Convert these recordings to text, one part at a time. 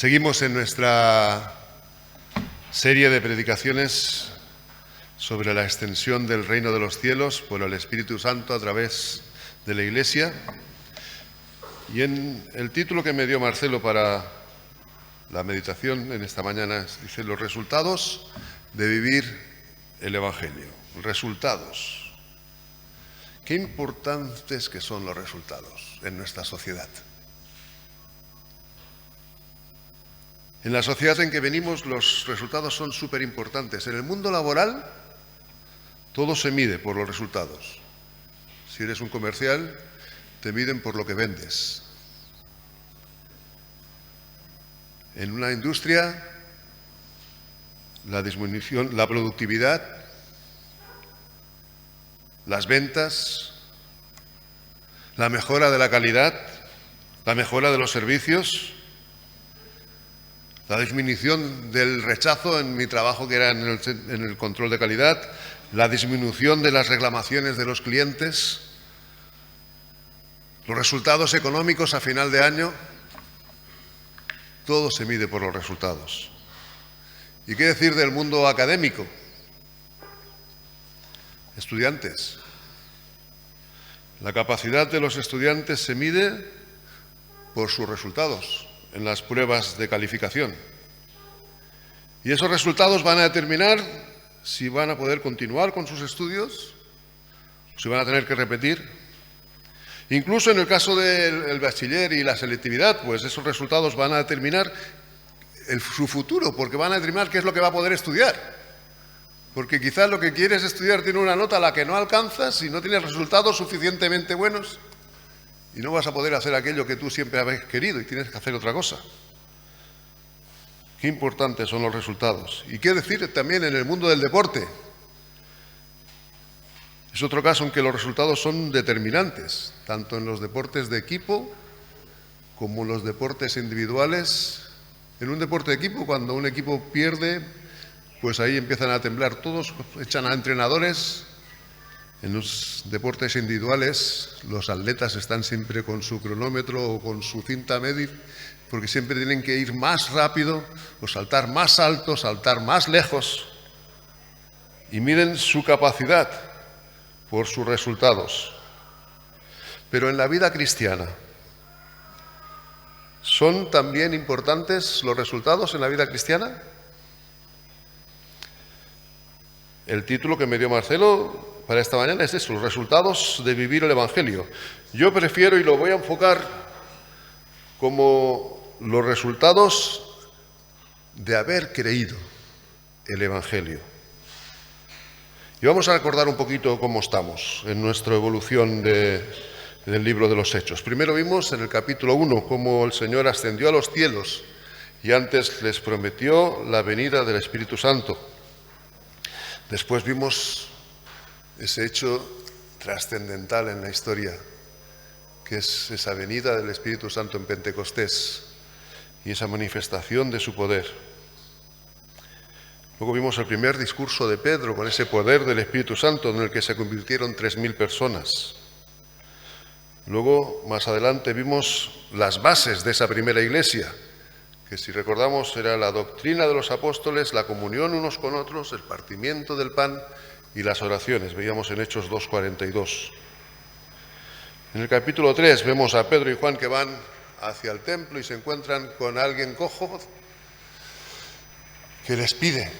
Seguimos en nuestra serie de predicaciones sobre la extensión del reino de los cielos por el Espíritu Santo a través de la Iglesia. Y en el título que me dio Marcelo para la meditación en esta mañana dice: los resultados de vivir el Evangelio. Resultados. Qué importantes que son los resultados en nuestra sociedad. En la sociedad en que venimos, los resultados son súper importantes. En el mundo laboral, todo se mide por los resultados. Si eres un comercial, te miden por lo que vendes. En una industria, la disminución, la productividad, las ventas, la mejora de la calidad, la mejora de los servicios, la disminución del rechazo en mi trabajo, que era en el control de calidad, la disminución de las reclamaciones de los clientes, los resultados económicos a final de año, todo se mide por los resultados. ¿Y qué decir del mundo académico? Estudiantes. La capacidad de los estudiantes se mide por sus resultados en las pruebas de calificación. Y esos resultados van a determinar si van a poder continuar con sus estudios, si van a tener que repetir. Incluso en el caso del bachiller y la selectividad, pues esos resultados van a determinar su futuro, porque van a determinar qué es lo que va a poder estudiar. Porque quizás lo que quieres estudiar tiene una nota a la que no alcanzas y no tienes resultados suficientemente buenos y no vas a poder hacer aquello que tú siempre habéis querido y tienes que hacer otra cosa. Qué importantes son los resultados. Y qué decir también en el mundo del deporte. Es otro caso en que los resultados son determinantes, tanto en los deportes de equipo como en los deportes individuales. En un deporte de equipo, cuando un equipo pierde, pues ahí empiezan a temblar todos, echan a entrenadores. En los deportes individuales, los atletas están siempre con su cronómetro o con su cinta a medir, porque siempre tienen que ir más rápido o saltar más alto, saltar más lejos. Y miren su capacidad por sus resultados. Pero en la vida cristiana, ¿son también importantes los resultados en la vida cristiana? El título que me dio Marcelo para esta mañana es eso: los resultados de vivir el Evangelio. Yo prefiero, y lo voy a enfocar como los resultados de haber creído el Evangelio. Y vamos a recordar un poquito cómo estamos en nuestra evolución del libro de los Hechos. Primero vimos en el capítulo 1 cómo el Señor ascendió a los cielos y antes les prometió la venida del Espíritu Santo. Después vimos ese hecho trascendental en la historia, que es esa venida del Espíritu Santo en Pentecostés y esa manifestación de su poder. Luego vimos el primer discurso de Pedro con ese poder del Espíritu Santo en el que se convirtieron 3.000 personas. Luego, más adelante, vimos las bases de esa primera iglesia, que si recordamos era la doctrina de los apóstoles, la comunión unos con otros, el partimiento del pan y las oraciones. Veíamos en Hechos 2:42. En el capítulo 3 vemos a Pedro y Juan que van hacia el templo y se encuentran con alguien cojo que les pide.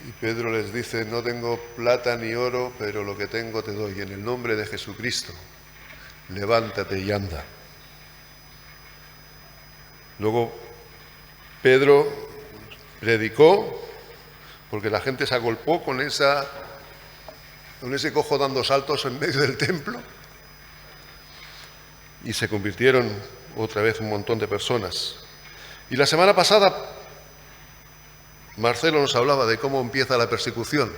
Y Pedro les dice: no tengo plata ni oro, pero lo que tengo te doy. En el nombre de Jesucristo, levántate y anda. Luego Pedro predicó, porque la gente se agolpó con ese cojo dando saltos en medio del templo, y se convirtieron otra vez un montón de personas. Y la semana pasada Marcelo nos hablaba de cómo empieza la persecución,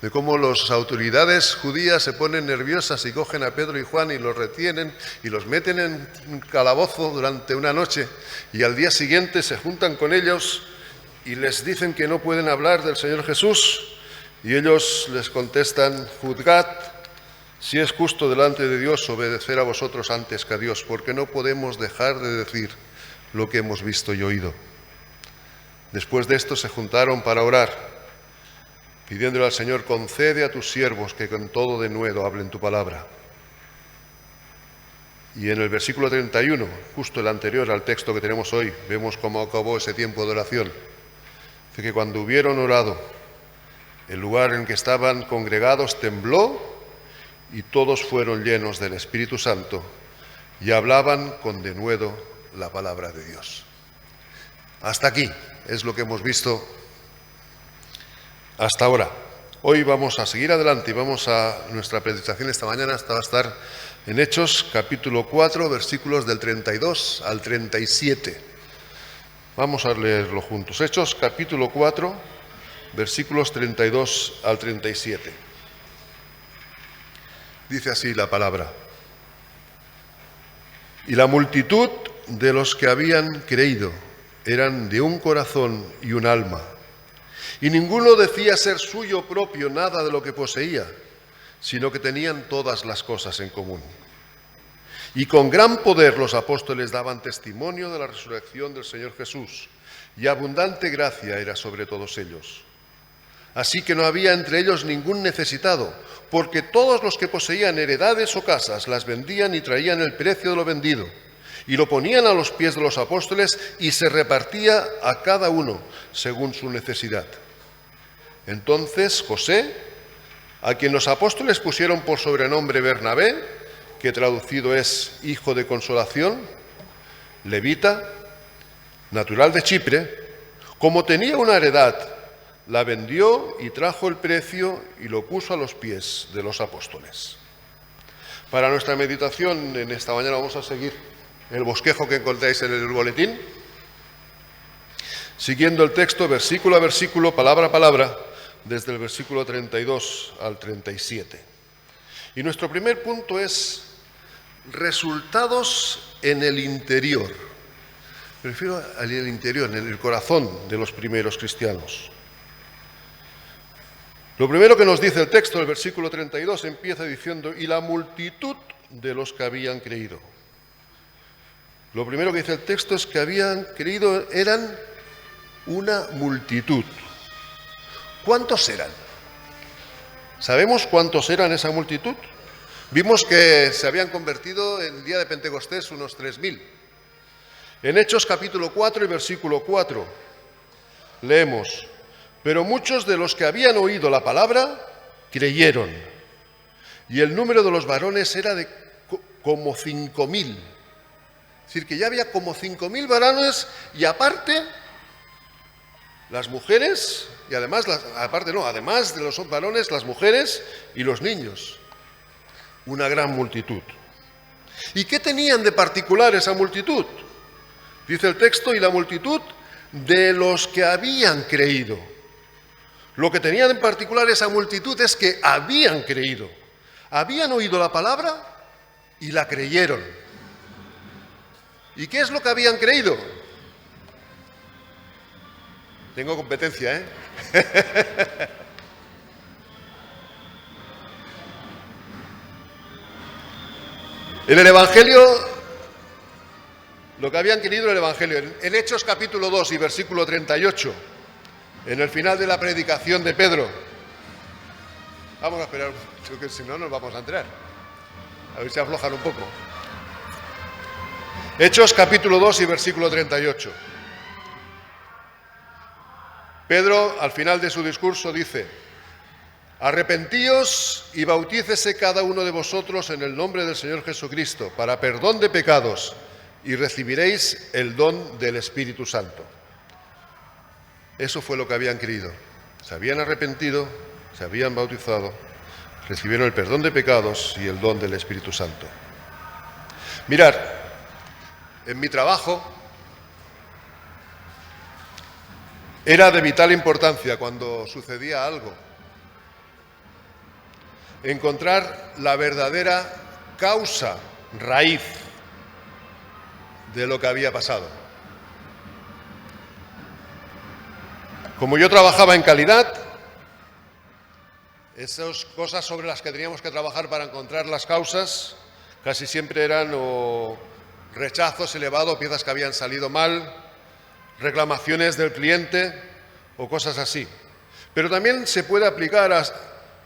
de cómo las autoridades judías se ponen nerviosas y cogen a Pedro y Juan y los retienen y los meten en un calabozo durante una noche, y al día siguiente se juntan con ellos y les dicen que no pueden hablar del Señor Jesús, y ellos les contestan: juzgad si es justo delante de Dios obedecer a vosotros antes que a Dios, porque no podemos dejar de decir: lo que hemos visto y oído. Después de esto se juntaron para orar, pidiéndole al Señor: concede a tus siervos que con todo denuedo hablen tu palabra. Y en el versículo 31, justo el anterior al texto que tenemos hoy, vemos cómo acabó ese tiempo de oración. Dice que cuando hubieron orado, el lugar en que estaban congregados tembló y todos fueron llenos del Espíritu Santo y hablaban con denuedo la palabra de Dios. Hasta aquí es lo que hemos visto hasta ahora. Hoy vamos a seguir adelante y nuestra predicación esta mañana va a estar en Hechos capítulo 4, versículos del 32 al 37. Vamos a leerlo juntos. Hechos capítulo 4, versículos 32 al 37. Dice así la palabra: y la multitud de los que habían creído eran de un corazón y un alma, y ninguno decía ser suyo propio nada de lo que poseía, sino que tenían todas las cosas en común. Y con gran poder los apóstoles daban testimonio de la resurrección del Señor Jesús, y abundante gracia era sobre todos ellos. Así que no había entre ellos ningún necesitado, porque todos los que poseían heredades o casas las vendían y traían el precio de lo vendido, y lo ponían a los pies de los apóstoles, y se repartía a cada uno según su necesidad. Entonces José, a quien los apóstoles pusieron por sobrenombre Bernabé, que traducido es hijo de consolación, levita, natural de Chipre, como tenía una heredad, la vendió y trajo el precio y lo puso a los pies de los apóstoles. Para nuestra meditación en esta mañana vamos a seguir el bosquejo que encontráis en el boletín, siguiendo el texto versículo a versículo, palabra a palabra, desde el versículo 32 al 37. Y nuestro primer punto es resultados en el interior. Me refiero al interior, en el corazón de los primeros cristianos. Lo primero que nos dice el texto, el versículo 32, empieza diciendo: y la multitud de los que habían creído. Lo primero que dice el texto es que habían creído, eran una multitud. ¿Cuántos eran? ¿Sabemos cuántos eran esa multitud? Vimos que se habían convertido en el día de Pentecostés unos 3.000. En Hechos capítulo 4 y versículo 4 leemos: pero muchos de los que habían oído la palabra creyeron, y el número de los varones era de como 5.000. Es decir, que ya había como 5.000 varones, y aparte las mujeres, y además de los varones, las mujeres y los niños. Una gran multitud. ¿Y qué tenían de particular esa multitud? Dice el texto: y la multitud de los que habían creído. Lo que tenía en particular esa multitud es que habían creído. Habían oído la palabra y la creyeron. ¿Y qué es lo que habían creído? Tengo competencia, ¿eh? En el Evangelio, lo que habían creído en el Evangelio, en Hechos capítulo 2 y versículo 38, en el final de la predicación de Pedro. Vamos a esperar, creo que si no nos vamos a entrar. A ver si aflojan un poco. Hechos capítulo 2 y versículo 38. Pedro, al final de su discurso, dice: arrepentíos y bautícese cada uno de vosotros en el nombre del Señor Jesucristo para perdón de pecados, y recibiréis el don del Espíritu Santo. Eso fue lo que habían creído. Se habían arrepentido, se habían bautizado, recibieron el perdón de pecados y el don del Espíritu Santo. Mirad, en mi trabajo era de vital importancia, cuando sucedía algo, encontrar la verdadera causa, raíz de lo que había pasado. Como yo trabajaba en calidad, esas cosas sobre las que teníamos que trabajar para encontrar las causas casi siempre eran o rechazos elevados, piezas que habían salido mal, reclamaciones del cliente o cosas así. Pero también se puede aplicar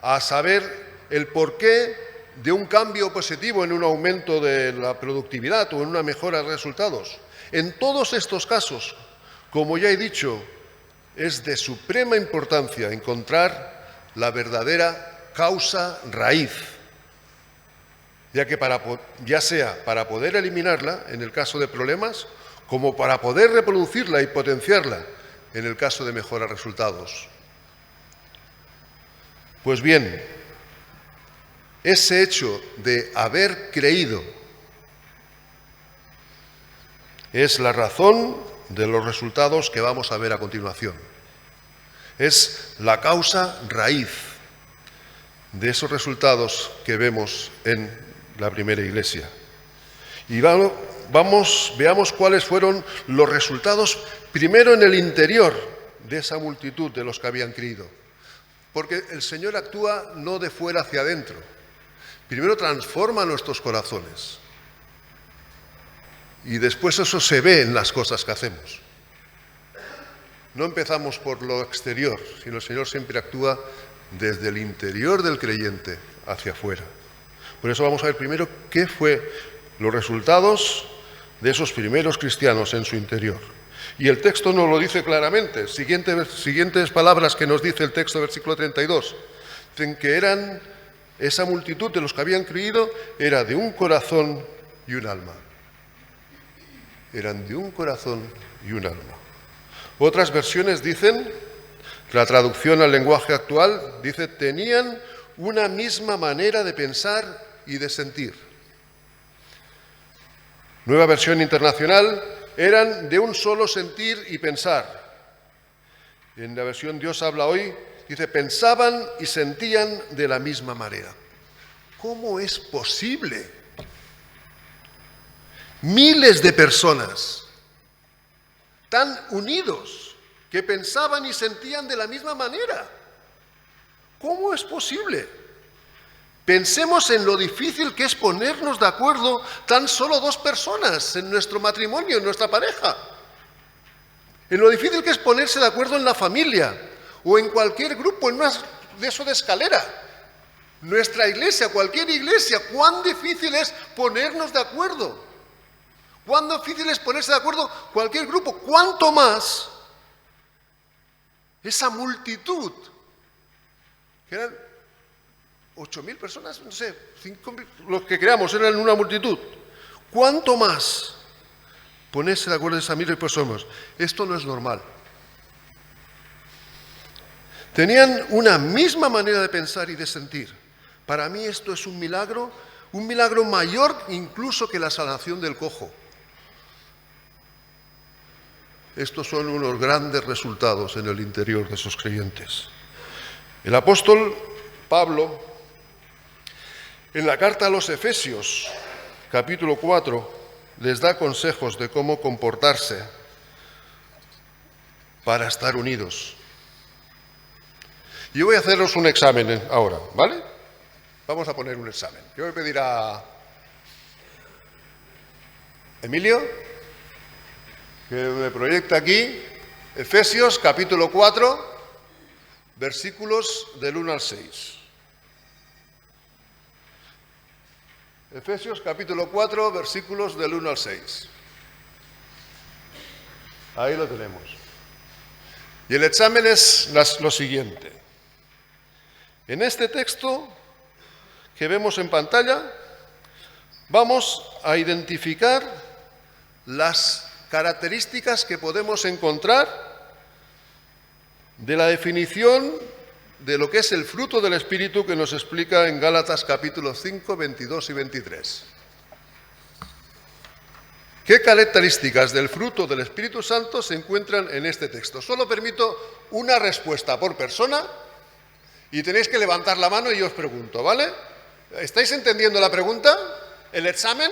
a saber el porqué de un cambio positivo en un aumento de la productividad o en una mejora de resultados. En todos estos casos, como ya he dicho, es de suprema importancia encontrar la verdadera causa raíz, ya sea para poder eliminarla en el caso de problemas, como para poder reproducirla y potenciarla en el caso de mejorar resultados. Pues bien, ese hecho de haber creído es la razón de los resultados que vamos a ver a continuación. Es la causa raíz de esos resultados que vemos en la primera iglesia. Y veamos cuáles fueron los resultados primero en el interior de esa multitud de los que habían creído. Porque el Señor actúa no de fuera hacia adentro. Primero transforma nuestros corazones. Y después eso se ve en las cosas que hacemos. No empezamos por lo exterior, sino el Señor siempre actúa desde el interior del creyente hacia afuera. Por eso vamos a ver primero qué fue los resultados de esos primeros cristianos en su interior. Y el texto nos lo dice claramente. Siguientes palabras que nos dice el texto, versículo 32. Dicen que esa multitud de los que habían creído era de un corazón y un alma. Eran de un corazón y un alma. Otras versiones dicen, la traducción al lenguaje actual, dice, tenían una misma manera de pensar y de sentir. Nueva versión internacional, eran de un solo sentir y pensar. En la versión Dios habla hoy, dice, pensaban y sentían de la misma manera. ¿Cómo es posible? Miles de personas tan unidos que pensaban y sentían de la misma manera. ¿Cómo es posible? Pensemos en lo difícil que es ponernos de acuerdo tan solo dos personas en nuestro matrimonio, en nuestra pareja. En lo difícil que es ponerse de acuerdo en la familia o en cualquier grupo, en una de eso de escalera. Nuestra iglesia, cualquier iglesia, cuán difícil es ponernos de acuerdo. Cuán difícil es ponerse de acuerdo cualquier grupo. ¿Cuánto más esa multitud? Que eran 8.000 personas, no sé, 5.000, los que creamos eran una multitud. ¿Cuánto más ponerse de acuerdo esas miles de personas? Esto no es normal. Tenían una misma manera de pensar y de sentir. Para mí esto es un milagro mayor incluso que la sanación del cojo. Estos son unos grandes resultados en el interior de esos creyentes. El apóstol Pablo, en la carta a los Efesios, capítulo 4, les da consejos de cómo comportarse para estar unidos. Yo voy a haceros un examen ahora, ¿vale? Vamos a poner un examen. Yo voy a pedir a Emilio que me proyecta aquí Efesios capítulo 4, versículos del 1 al 6. Efesios capítulo 4, versículos del 1 al 6. Ahí lo tenemos. Y el examen es lo siguiente. En este texto que vemos en pantalla, vamos a identificar las características que podemos encontrar de la definición de lo que es el fruto del Espíritu que nos explica en Gálatas capítulo 5, 22 y 23. ¿Qué características del fruto del Espíritu Santo se encuentran en este texto? Solo permito una respuesta por persona y tenéis que levantar la mano y yo os pregunto, ¿vale? ¿Estáis entendiendo la pregunta? ¿El examen?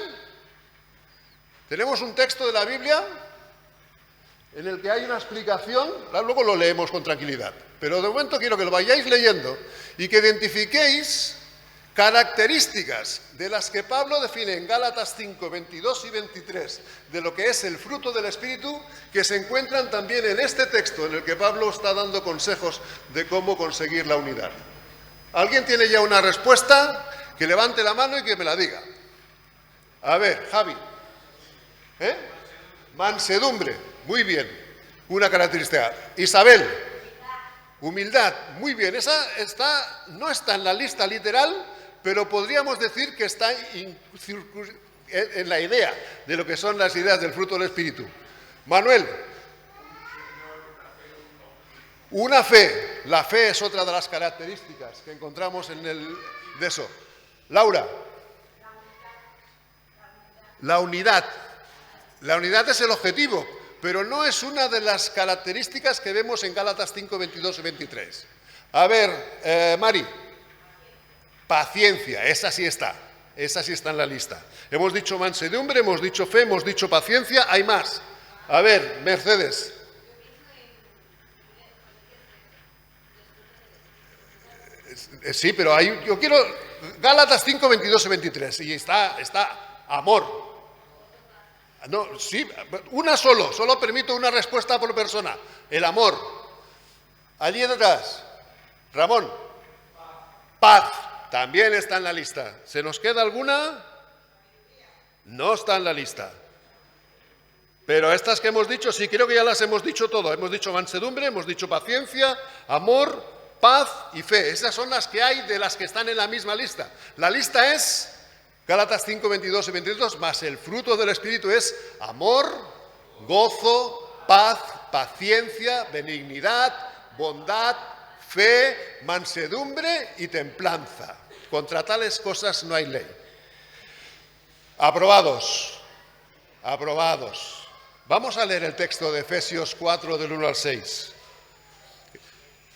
Tenemos un texto de la Biblia en el que hay una explicación, luego lo leemos con tranquilidad, pero de momento quiero que lo vayáis leyendo y que identifiquéis características de las que Pablo define en Gálatas 5, 22 y 23, de lo que es el fruto del Espíritu, que se encuentran también en este texto en el que Pablo está dando consejos de cómo conseguir la unidad. ¿Alguien tiene ya una respuesta? Que levante la mano y que me la diga. A ver, Javi. Mansedumbre, muy bien, una característica. Isabel, humildad, muy bien. Esa no está en la lista literal, pero podríamos decir que está en la idea de lo que son las ideas del fruto del Espíritu. Manuel, una fe. La fe es otra de las características que encontramos de eso. Laura, la unidad. La unidad es el objetivo, pero no es una de las características que vemos en Gálatas 5, 22 y 23. A ver, Mari, paciencia, esa sí está en la lista. Hemos dicho mansedumbre, hemos dicho fe, hemos dicho paciencia, hay más. A ver, Mercedes. Sí, pero yo quiero Gálatas 5, 22 y 23, y está amor. No, sí, solo permito una respuesta por persona. El amor. Allí detrás, Ramón. Paz, también está en la lista. ¿Se nos queda alguna? No está en la lista. Pero estas que hemos dicho, sí, creo que ya las hemos dicho todo. Hemos dicho mansedumbre, hemos dicho paciencia, amor, paz y fe. Esas son las que hay de las que están en la misma lista. La lista es Gálatas 5, 22 y 22, más el fruto del Espíritu es amor, gozo, paz, paciencia, benignidad, bondad, fe, mansedumbre y templanza. Contra tales cosas no hay ley. Aprobados. Aprobados. Vamos a leer el texto de Efesios 4, del 1 al 6.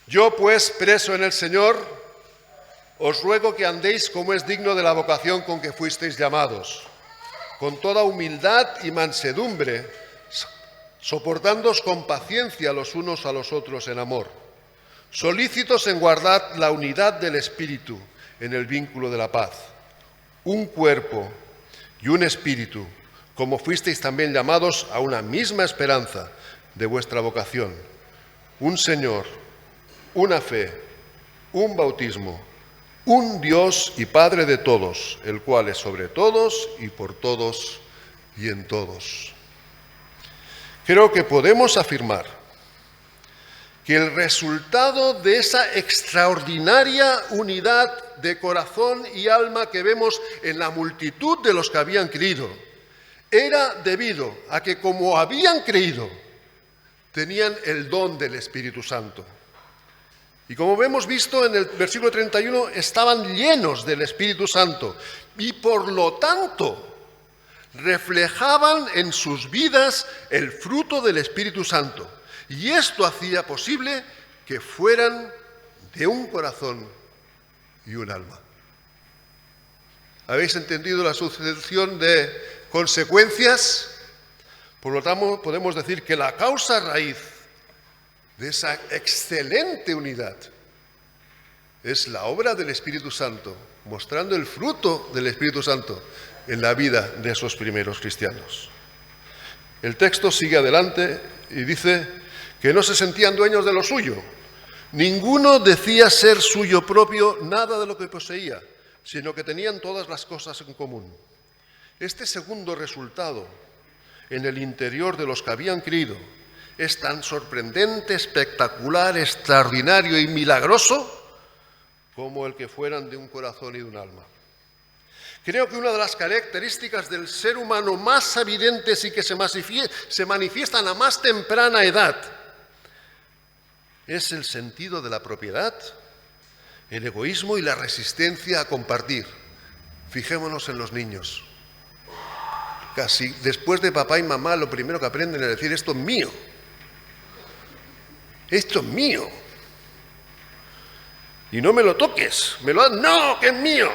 Yo, pues, preso en el Señor, os ruego que andéis como es digno de la vocación con que fuisteis llamados, con toda humildad y mansedumbre, soportándoos con paciencia los unos a los otros en amor, solícitos en guardar la unidad del Espíritu en el vínculo de la paz, un cuerpo y un espíritu, como fuisteis también llamados a una misma esperanza de vuestra vocación, un Señor, una fe, un bautismo, un Dios y Padre de todos, el cual es sobre todos y por todos y en todos. Creo que podemos afirmar que el resultado de esa extraordinaria unidad de corazón y alma que vemos en la multitud de los que habían creído era debido a que, como habían creído, tenían el don del Espíritu Santo. Y como hemos visto en el versículo 31, estaban llenos del Espíritu Santo y por lo tanto reflejaban en sus vidas el fruto del Espíritu Santo. Y esto hacía posible que fueran de un corazón y un alma. ¿Habéis entendido la sucesión de consecuencias? Por lo tanto, podemos decir que la causa raíz de esa excelente unidad es la obra del Espíritu Santo, mostrando el fruto del Espíritu Santo en la vida de esos primeros cristianos. El texto sigue adelante y dice que no se sentían dueños de lo suyo. Ninguno decía ser suyo propio nada de lo que poseía, sino que tenían todas las cosas en común. Este segundo resultado en el interior de los que habían creído es tan sorprendente, espectacular, extraordinario y milagroso como el que fueran de un corazón y de un alma. Creo que una de las características del ser humano más evidentes y que se manifiestan a más temprana edad es el sentido de la propiedad, el egoísmo y la resistencia a compartir. Fijémonos en los niños. Casi después de papá y mamá lo primero que aprenden es decir, esto es mío. Esto es mío. Y no me lo toques. No, que es mío.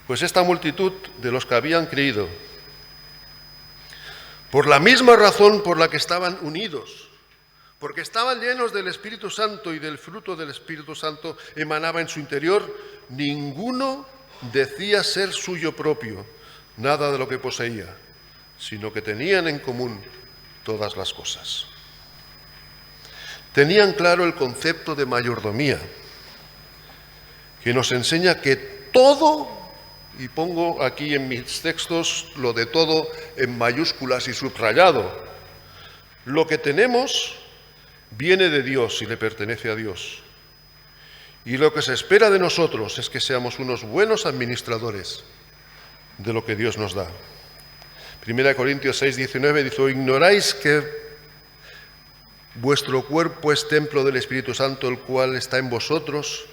Pues esta multitud de los que habían creído, por la misma razón por la que estaban unidos, porque estaban llenos del Espíritu Santo y del fruto del Espíritu Santo emanaba en su interior, ninguno decía ser suyo propio, nada de lo que poseía, sino que tenían en común todas las cosas. Tenían claro el concepto de mayordomía, que nos enseña que todo, y pongo aquí en mis textos lo de todo en mayúsculas y subrayado, lo que tenemos viene de Dios y le pertenece a Dios. Y lo que se espera de nosotros es que seamos unos buenos administradores de lo que Dios nos da. 1 Corintios 6:19 dice: ¿O ignoráis que vuestro cuerpo es templo del Espíritu Santo, el cual está en vosotros,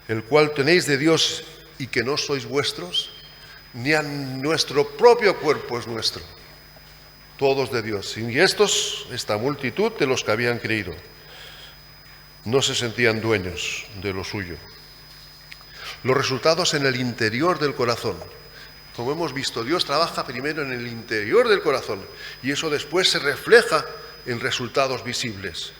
el cual tenéis de Dios y que no sois vuestros? Ni a nuestro propio cuerpo es nuestro, todos de Dios. Y esta multitud de los que habían creído, no se sentían dueños de lo suyo. Los resultados en el interior del corazón. Como hemos visto, Dios trabaja primero en el interior del corazón y eso después se refleja en resultados visibles.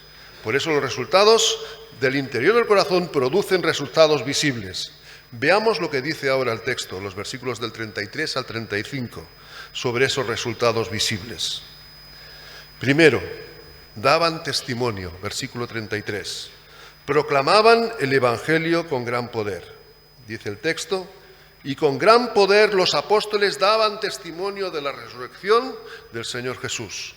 Por eso los resultados del interior del corazón producen resultados visibles. Veamos lo que dice ahora el texto, los versículos del 33 al 35, sobre esos resultados visibles. Primero, daban testimonio, versículo 33. Proclamaban el Evangelio con gran poder, dice el texto, y con gran poder los apóstoles daban testimonio de la resurrección del Señor Jesús.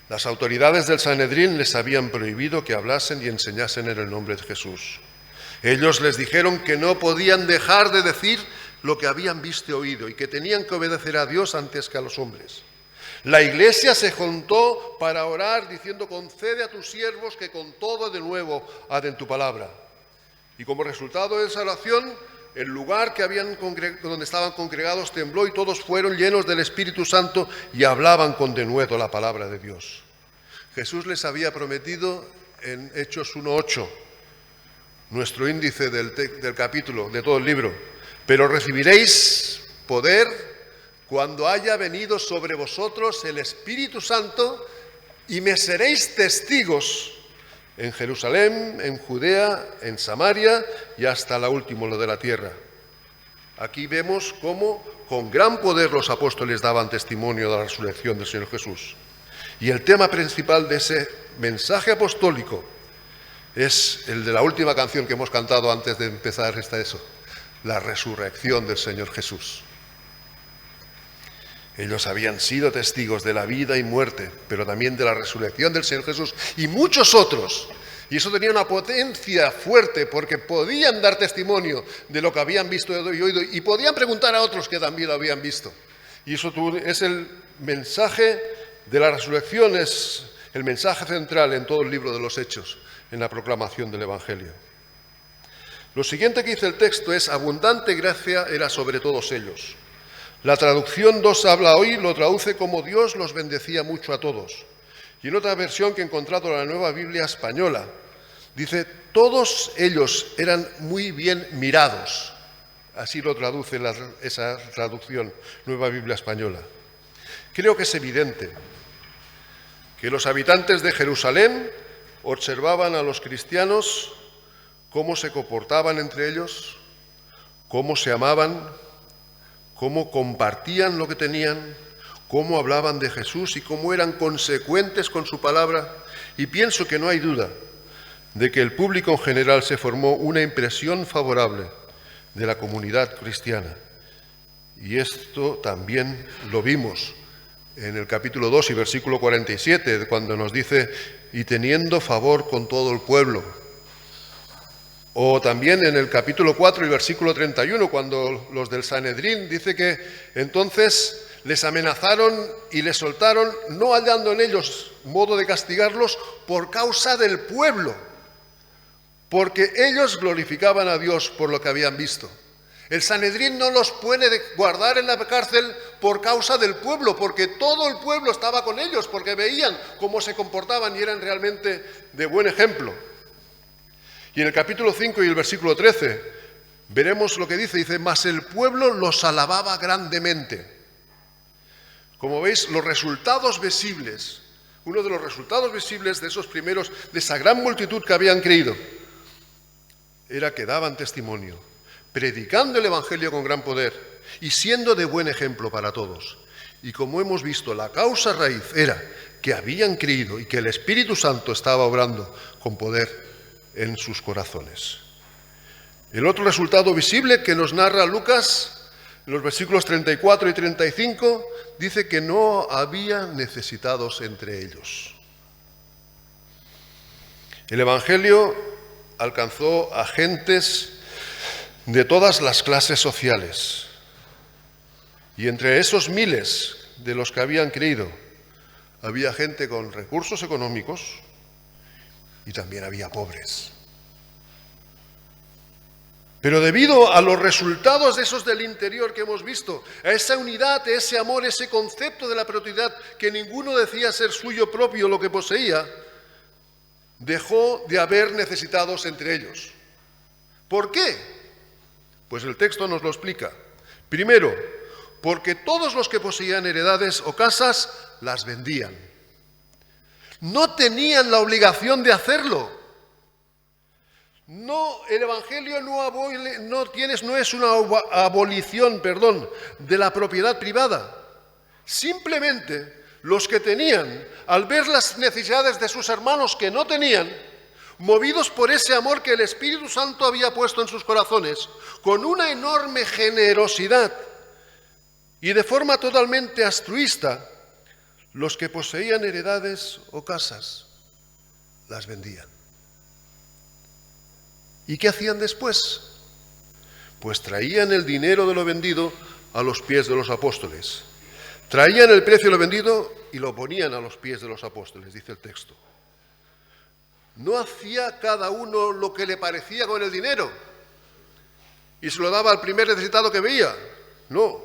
Las autoridades del Sanedrín les habían prohibido que hablasen y enseñasen en el nombre de Jesús. Ellos les dijeron que no podían dejar de decir lo que habían visto y oído y que tenían que obedecer a Dios antes que a los hombres. La iglesia se juntó para orar diciendo: concede a tus siervos que con todo de nuevo hagan tu palabra. Y como resultado de esa oración, el lugar donde estaban congregados tembló y todos fueron llenos del Espíritu Santo y hablaban con denuedo la palabra de Dios. Jesús les había prometido en Hechos 1:8, nuestro índice del capítulo, de todo el libro: pero recibiréis poder cuando haya venido sobre vosotros el Espíritu Santo y me seréis testigos en Jerusalén, en Judea, en Samaria y hasta la última de la tierra. Aquí vemos cómo con gran poder los apóstoles daban testimonio de la resurrección del Señor Jesús. Y el tema principal de ese mensaje apostólico es el de la última canción que hemos cantado antes de empezar la resurrección del Señor Jesús. Ellos habían sido testigos de la vida y muerte, pero también de la resurrección del Señor Jesús y muchos otros. Y eso tenía una potencia fuerte porque podían dar testimonio de lo que habían visto y oído y podían preguntar a otros que también lo habían visto. Y eso es el mensaje de la resurrección, es el mensaje central en todo el libro de los Hechos, en la proclamación del Evangelio. Lo siguiente que dice el texto es: abundante gracia era sobre todos ellos. La traducción 2 habla hoy, lo traduce como Dios los bendecía mucho a todos. Y en otra versión que he encontrado en la Nueva Biblia Española, dice: todos ellos eran muy bien mirados. Así lo traduce esa traducción, Nueva Biblia Española. Creo que es evidente que los habitantes de Jerusalén observaban a los cristianos cómo se comportaban entre ellos, cómo se amaban, cómo compartían lo que tenían, cómo hablaban de Jesús y cómo eran consecuentes con su palabra. Y pienso que no hay duda de que el público en general se formó una impresión favorable de la comunidad cristiana. Y esto también lo vimos en el capítulo 2 y versículo 47, cuando nos dice: y teniendo favor con todo el pueblo. O también en el capítulo 4 y versículo 31, cuando los del Sanedrín dice que entonces les amenazaron y les soltaron, no hallando en ellos modo de castigarlos por causa del pueblo, porque ellos glorificaban a Dios por lo que habían visto. El Sanedrín no los puede guardar en la cárcel por causa del pueblo, porque todo el pueblo estaba con ellos, porque veían cómo se comportaban y eran realmente de buen ejemplo. Y en el capítulo 5 y el versículo 13 veremos lo que dice, mas el pueblo los alababa grandemente. Como veis, los resultados visibles Uno de los resultados visibles de esos primeros, de esa gran multitud que habían creído, era que daban testimonio, predicando el Evangelio con gran poder y siendo de buen ejemplo para todos. Y como hemos visto, la causa raíz era que habían creído y que el Espíritu Santo estaba obrando con poder en sus corazones. El otro resultado visible que nos narra Lucas, en los versículos 34 y 35, dice que no había necesitados entre ellos. El Evangelio alcanzó a gentes de todas las clases sociales. Y entre esos miles de los que habían creído, había gente con recursos económicos y también había pobres. Pero debido a los resultados de esos del interior que hemos visto, a esa unidad, a ese amor, ese concepto de la propiedad, que ninguno decía ser suyo propio lo que poseía, dejó de haber necesitados entre ellos. ¿Por qué? Pues el texto nos lo explica. Primero, porque todos los que poseían heredades o casas las vendían. No tenían la obligación de hacerlo. No, el Evangelio no es una abolición, de la propiedad privada. Simplemente los que tenían, al ver las necesidades de sus hermanos que no tenían, movidos por ese amor que el Espíritu Santo había puesto en sus corazones, con una enorme generosidad y de forma totalmente altruista, los que poseían heredades o casas las vendían. ¿Y qué hacían después? Pues traían el dinero de lo vendido a los pies de los apóstoles. Traían el precio de lo vendido y lo ponían a los pies de los apóstoles, dice el texto. No hacía cada uno lo que le parecía con el dinero y se lo daba al primer necesitado que veía. No,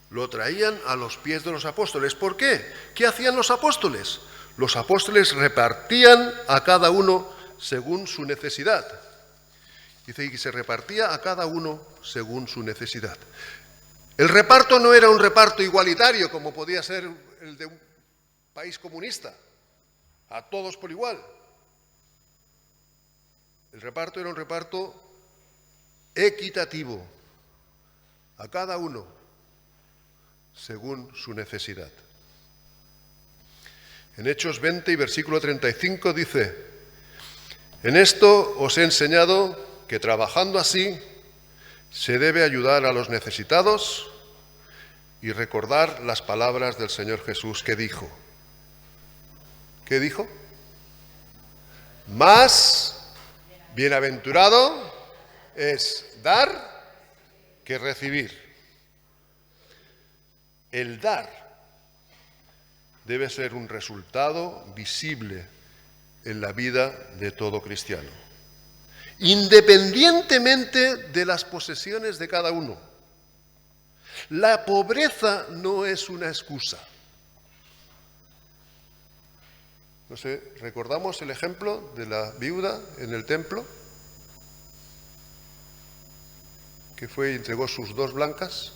lo traían a los pies de los apóstoles. ¿Por qué? ¿Qué hacían los apóstoles? Los apóstoles repartían a cada uno según su necesidad. Dice que se repartía a cada uno según su necesidad. El reparto no era un reparto igualitario como podía ser el de un país comunista, a todos por igual. El reparto era un reparto equitativo, a cada uno según su necesidad. En Hechos 20 y versículo 35 dice: en esto os he enseñado que trabajando así se debe ayudar a los necesitados y recordar las palabras del Señor Jesús que dijo. ¿Qué dijo? Más bienaventurado es dar que recibir. El dar debe ser un resultado visible en la vida de todo cristiano, independientemente de las posesiones de cada uno. La pobreza no es una excusa. No sé, ¿recordamos el ejemplo de la viuda en el templo? Que fue y entregó sus 2 blancas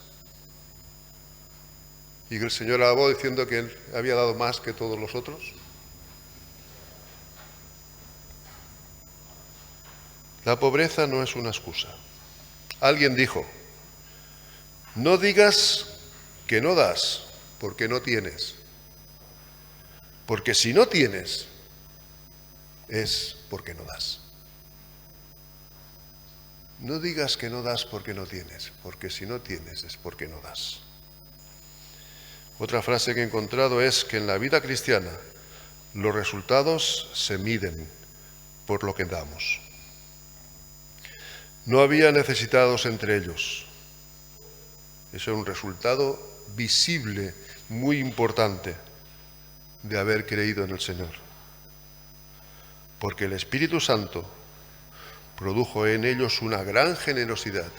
y que el Señor alabó diciendo que él había dado más que todos los otros. La pobreza no es una excusa. Alguien dijo: no digas que no das porque no tienes, porque si no tienes es porque no das. No digas que no das porque no tienes, porque si no tienes es porque no das. Otra frase que he encontrado es que en la vida cristiana los resultados se miden por lo que damos. No había necesitados entre ellos. Eso era un resultado visible, muy importante, de haber creído en el Señor. Porque el Espíritu Santo produjo en ellos una gran generosidad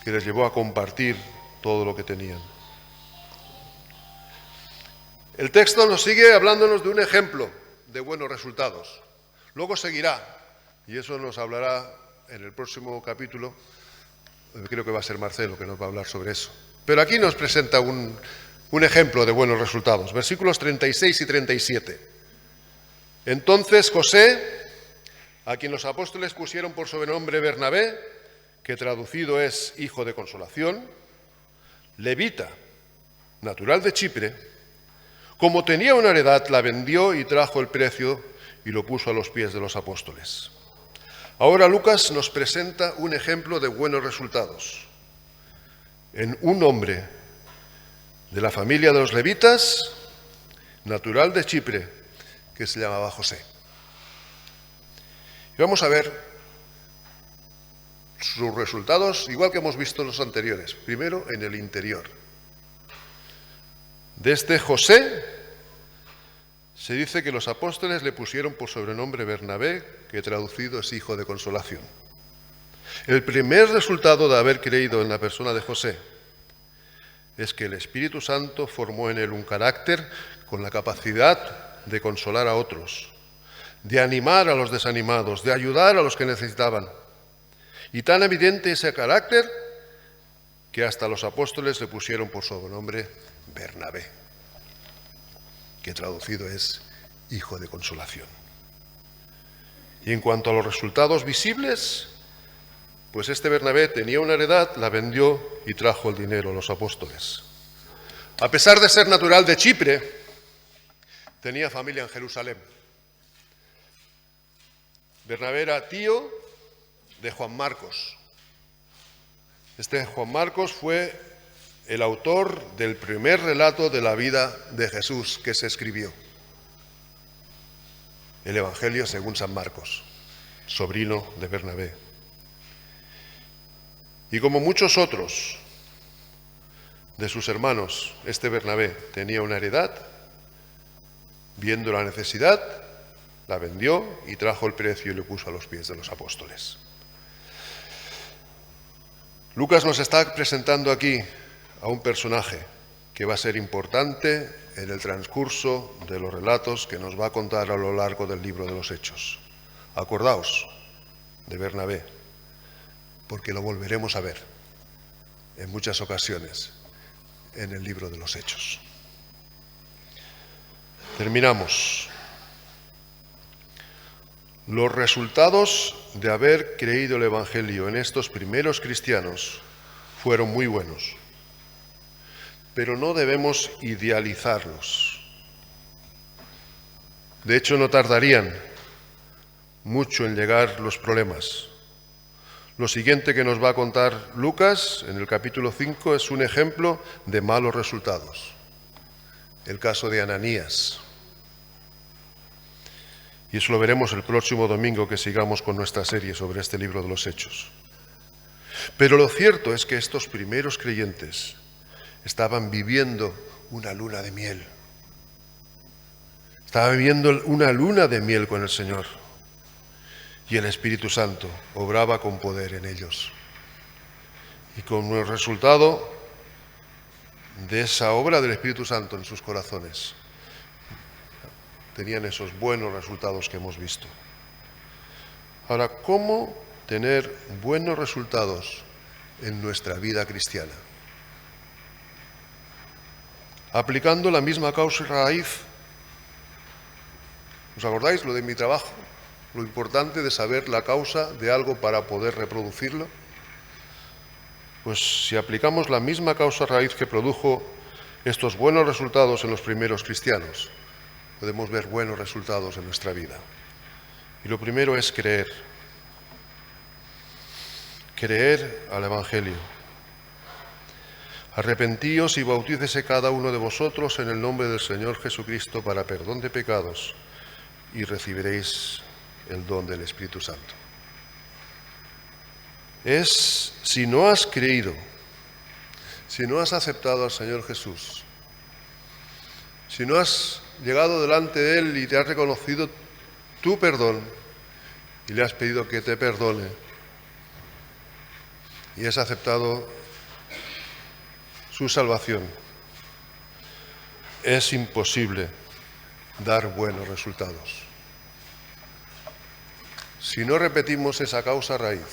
que les llevó a compartir todo lo que tenían. El texto nos sigue hablándonos de un ejemplo de buenos resultados. Luego seguirá, y eso nos hablará en el próximo capítulo. Creo que va a ser Marcelo que nos va a hablar sobre eso. Pero aquí nos presenta un un ejemplo de buenos resultados. Versículos 36 y 37. Entonces José, a quien los apóstoles pusieron por sobrenombre Bernabé, que traducido es hijo de consolación, levita, natural de Chipre, como tenía una heredad, la vendió y trajo el precio y lo puso a los pies de los apóstoles. Ahora Lucas nos presenta un ejemplo de buenos resultados en un hombre de la familia de los levitas, natural de Chipre, que se llamaba José. Y vamos a ver sus resultados, igual que hemos visto los anteriores. Primero, en el interior. De este José se dice que los apóstoles le pusieron por sobrenombre Bernabé, que traducido es hijo de consolación. El primer resultado de haber creído en la persona de José es que el Espíritu Santo formó en él un carácter con la capacidad de consolar a otros, de animar a los desanimados, de ayudar a los que necesitaban. Y tan evidente ese carácter que hasta los apóstoles le pusieron por sobrenombre Bernabé, que traducido es hijo de consolación. Y en cuanto a los resultados visibles, pues este Bernabé tenía una heredad, la vendió y trajo el dinero a los apóstoles. A pesar de ser natural de Chipre, tenía familia en Jerusalén. Bernabé era tío de Juan Marcos. Este Juan Marcos fue el autor del primer relato de la vida de Jesús que se escribió, el Evangelio según San Marcos, sobrino de Bernabé. Y como muchos otros de sus hermanos, este Bernabé tenía una heredad, viendo la necesidad, la vendió y trajo el precio y lo puso a los pies de los apóstoles. Lucas nos está presentando aquí a un personaje que va a ser importante en el transcurso de los relatos que nos va a contar a lo largo del libro de los Hechos. Acordaos de Bernabé, porque lo volveremos a ver en muchas ocasiones en el libro de los Hechos. Terminamos. Los resultados de haber creído el Evangelio en estos primeros cristianos fueron muy buenos, pero no debemos idealizarlos. De hecho, no tardarían mucho en llegar los problemas. Lo siguiente que nos va a contar Lucas en el capítulo 5 es un ejemplo de malos resultados. El caso de Ananías. Y eso lo veremos el próximo domingo que sigamos con nuestra serie sobre este libro de los Hechos. Pero lo cierto es que estos primeros creyentes estaban viviendo una luna de miel. Estaban viviendo una luna de miel con el Señor. Y el Espíritu Santo obraba con poder en ellos. Y como el resultado de esa obra del Espíritu Santo en sus corazones, tenían esos buenos resultados que hemos visto. Ahora, ¿cómo tener buenos resultados en nuestra vida cristiana? Aplicando la misma causa y raíz. ¿Os acordáis lo de mi trabajo? Lo importante de saber la causa de algo para poder reproducirlo. Pues si aplicamos la misma causa raíz que produjo estos buenos resultados en los primeros cristianos, podemos ver buenos resultados en nuestra vida. Y lo primero es creer. Creer al Evangelio. Arrepentíos y bautícese cada uno de vosotros en el nombre del Señor Jesucristo para perdón de pecados y recibiréis el don del Espíritu Santo. Si no has creído, si no has aceptado al Señor Jesús, si no has llegado delante de Él y te has reconocido tu perdón y le has pedido que te perdone y has aceptado su salvación, es imposible dar buenos resultados. Si no repetimos esa causa raíz,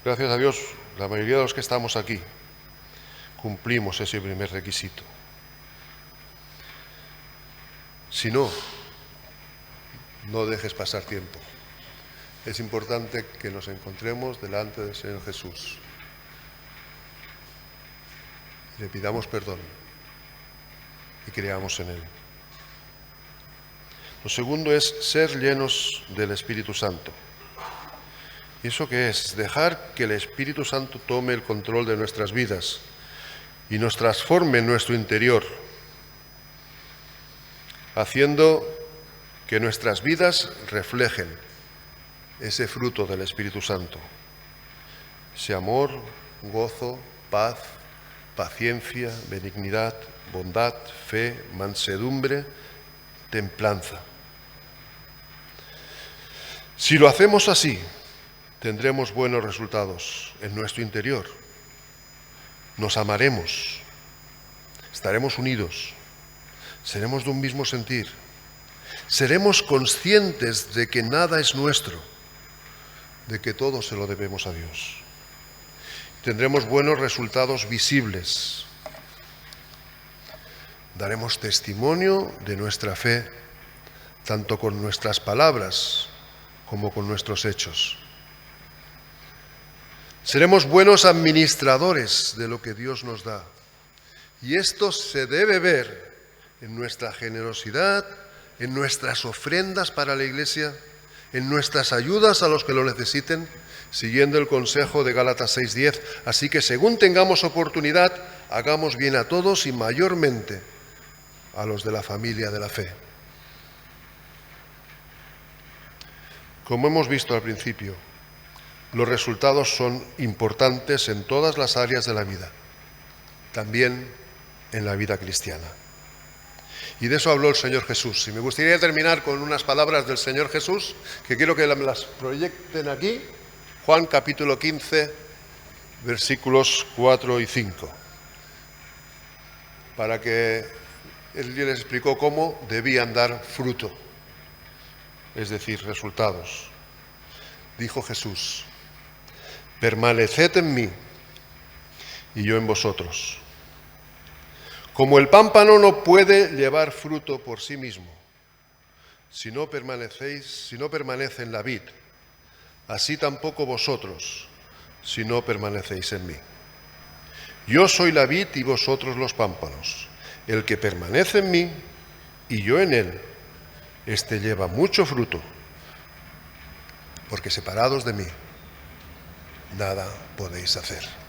gracias a Dios, la mayoría de los que estamos aquí cumplimos ese primer requisito. Si no, no dejes pasar tiempo. Es importante que nos encontremos delante del Señor Jesús. Le pidamos perdón y creamos en Él. Lo segundo es ser llenos del Espíritu Santo. ¿Y eso qué es? Dejar que el Espíritu Santo tome el control de nuestras vidas y nos transforme en nuestro interior, haciendo que nuestras vidas reflejen ese fruto del Espíritu Santo, ese amor, gozo, paz, paciencia, benignidad, bondad, fe, mansedumbre, templanza. Si lo hacemos así, tendremos buenos resultados en nuestro interior. Nos amaremos, estaremos unidos, seremos de un mismo sentir, seremos conscientes de que nada es nuestro, de que todo se lo debemos a Dios. Tendremos buenos resultados visibles. Daremos testimonio de nuestra fe, tanto con nuestras palabras como con nuestros hechos. Seremos buenos administradores de lo que Dios nos da. Y esto se debe ver en nuestra generosidad, en nuestras ofrendas para la Iglesia, en nuestras ayudas a los que lo necesiten, siguiendo el consejo de Gálatas 6:10. Así que según tengamos oportunidad, hagamos bien a todos y mayormente a los de la familia de la fe. Como hemos visto al principio, los resultados son importantes en todas las áreas de la vida, también en la vida cristiana. Y de eso habló el Señor Jesús. Y me gustaría terminar con unas palabras del Señor Jesús, que quiero que las proyecten aquí. Juan capítulo 15, versículos 4 y 5. Para que Él les explicó cómo debían dar fruto, es decir, resultados. Dijo Jesús: permaneced en mí y yo en vosotros. Como el pámpano no puede llevar fruto por sí mismo, si no permanece en la vid, así tampoco vosotros, si no permanecéis en mí. Yo soy la vid y vosotros los pámpanos. El que permanece en mí y yo en él, éste lleva mucho fruto, porque separados de mí, nada podéis hacer.